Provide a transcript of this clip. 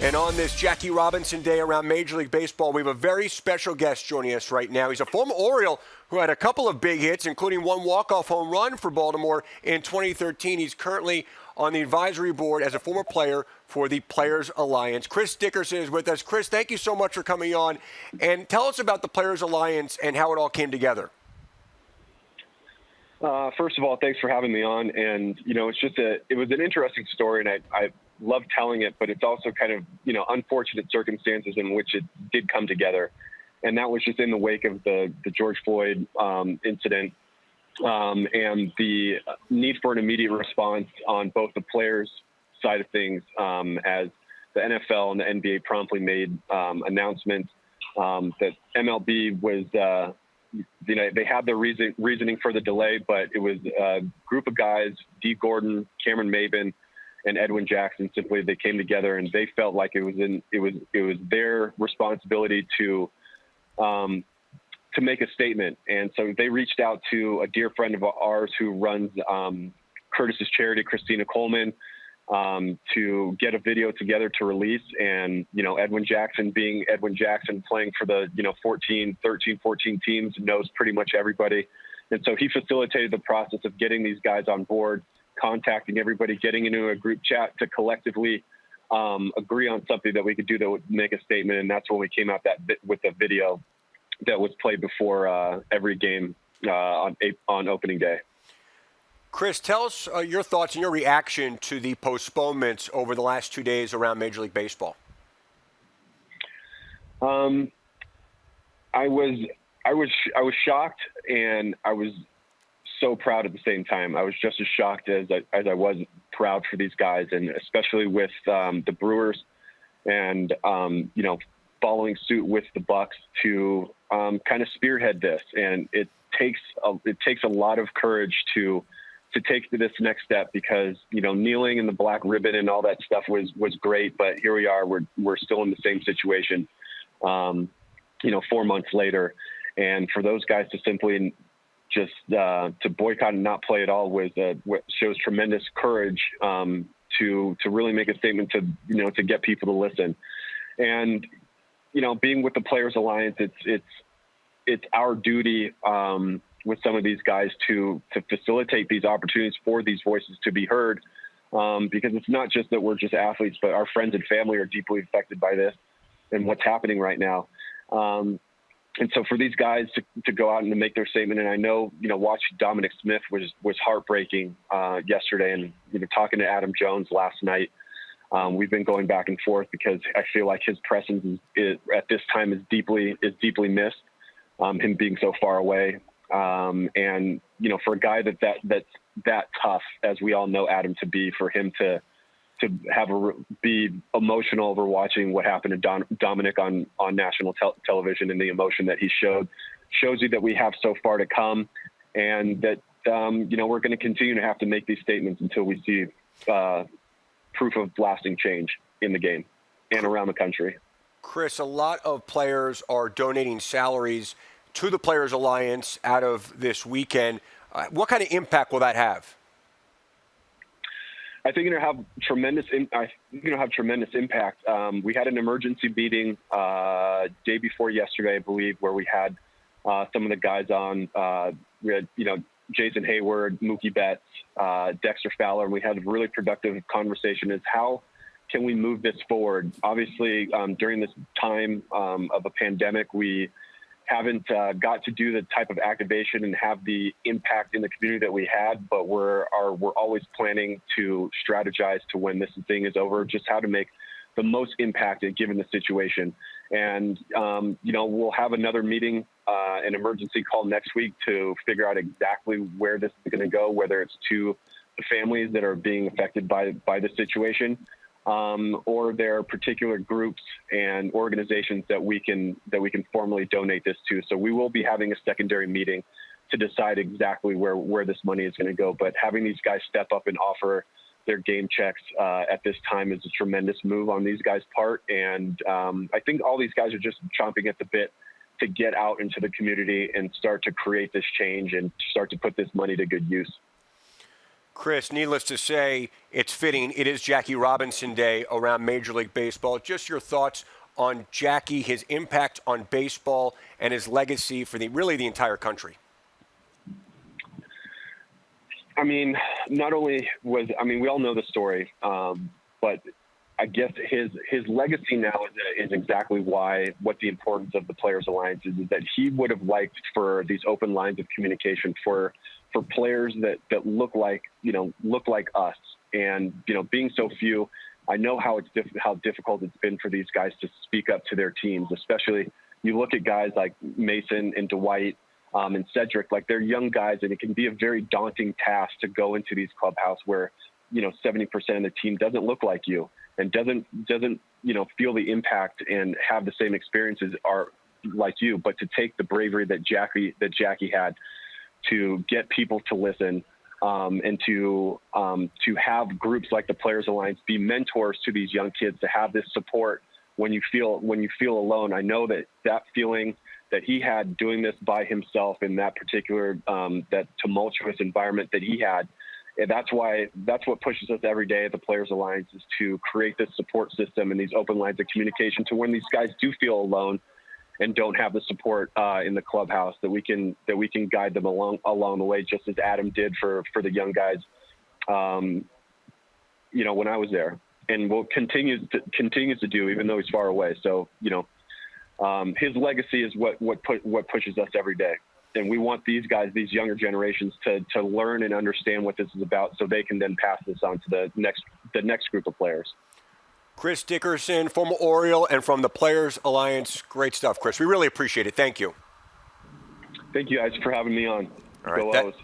And on this Jackie Robinson Day around Major League Baseball, we have a very special guest joining us right now. He's a former Oriole who had a couple of big hits, including one walk-off home run for Baltimore in 2013. He's currently on the advisory board as a former player for the Players Alliance. Chris Dickerson is with us. Chris, thank you so much for coming on. And tell us about the Players Alliance and how it all came together. First of all, thanks for having me on. And, you know, it was an interesting story, and I love telling it, but it's also kind of, you know, unfortunate circumstances in which it did come together. And that was just in the wake of the George Floyd incident and the need for an immediate response on both the players' side of things, as the NFL and the NBA promptly made announcements that MLB was, you know, they had their reasoning for the delay, but it was a group of guys, Dee Gordon, Cameron Maben, and Edwin Jackson. Simply, they came together and they felt like it was their responsibility to make a statement. And so they reached out to a dear friend of ours who runs Curtis's charity, Christina Coleman, to get a video together to release. And, you know, Edwin Jackson being Edwin Jackson, playing for the, you know, 14 teams, knows pretty much everybody. And so he facilitated the process of getting these guys on board, contacting everybody, getting into a group chat to collectively agree on something that we could do that would make a statement. And that's when we came out with the video that was played before every game on opening day. Chris, tell us your thoughts and your reaction to the postponements over the last 2 days around Major League Baseball. I was shocked, and I was so proud at the same time. I was just as shocked as I was proud for these guys, and especially with the Brewers, and you know, following suit with the Bucks to kind of spearhead this. And it takes a lot of courage to take this next step, because, you know, kneeling in the black ribbon and all that stuff was great, but here we are, we're still in the same situation, you know, 4 months later. And for those guys to simply just to boycott and not play at all shows tremendous courage to really make a statement, to, you know, to get people to listen. And, you know, being with the Players Alliance, it's our duty with some of these guys to facilitate these opportunities for these voices to be heard, because it's not just that we're just athletes, but our friends and family are deeply affected by this and what's happening right now. And so for these guys to go out and to make their statement, and I know, you know, watching Dominic Smith was heartbreaking yesterday, and, you know, talking to Adam Jones last night, we've been going back and forth because I feel like his presence at this time is deeply missed, him being so far away. And, you know, for a guy that's that tough, as we all know Adam to be, for him to be emotional over watching what happened to Dominic on national television, and the emotion that he shows you that we have so far to come, and that, you know, we're going to continue to have to make these statements until we see proof of lasting change in the game and around the country. Chris, a lot of players are donating salaries to the Players Alliance out of this weekend. What kind of impact will that have? I think it'll have tremendous impact. We had an emergency meeting day before yesterday, I believe, where we had some of the guys on. We had, you know, Jason Hayward, Mookie Betts, Dexter Fowler, and we had a really productive conversation as how can we move this forward. Obviously, during this time of a pandemic, we haven't got to do the type of activation and have the impact in the community that we had, but we're always planning to strategize to, when this thing is over, just how to make the most impact given the situation. And, you know, we'll have another meeting, an emergency call next week to figure out exactly where this is going to go, whether it's to the families that are being affected by the situation, or there are particular groups and organizations that we can formally donate this to. So we will be having a secondary meeting to decide exactly where this money is going to go. But having these guys step up and offer their game checks at this time is a tremendous move on these guys' part. And I think all these guys are just chomping at the bit to get out into the community and start to create this change and start to put this money to good use. Chris, needless to say, it's fitting. It is Jackie Robinson Day around Major League Baseball. Just your thoughts on Jackie, his impact on baseball, and his legacy for really the entire country. I mean, not only was, I mean, we all know the story, but I guess his legacy now is exactly what the importance of the Players Alliance is that he would have liked for these open lines of communication for players that look like us. And, being so few, I know how difficult it's been for these guys to speak up to their teams, especially you look at guys like MASN and Dwight, and Cedric, like they're young guys, and it can be a very daunting task to go into these clubhouse where, 70% of the team doesn't look like you and doesn't feel the impact and have the same experiences are like you, but to take the bravery that Jackie had to get people to listen, and to have groups like the Players Alliance be mentors to these young kids, to have this support when you feel alone. I know that feeling that he had doing this by himself in that particular, that tumultuous environment that he had. And that's what pushes us every day at the Players Alliance is to create this support system and these open lines of communication to when these guys do feel alone and don't have the support in the clubhouse, that we can guide them along the way, just as Adam did for the young guys, when I was there, and will continue to do, even though he's far away. So, his legacy is what pushes us every day. And we want these guys, these younger generations, to learn and understand what this is about, so they can then pass this on to the next group of players. Chris Dickerson, former Oriole, and from the Players Alliance. Great stuff, Chris. We really appreciate it. Thank you. Thank you guys for having me on. All right. Go O's.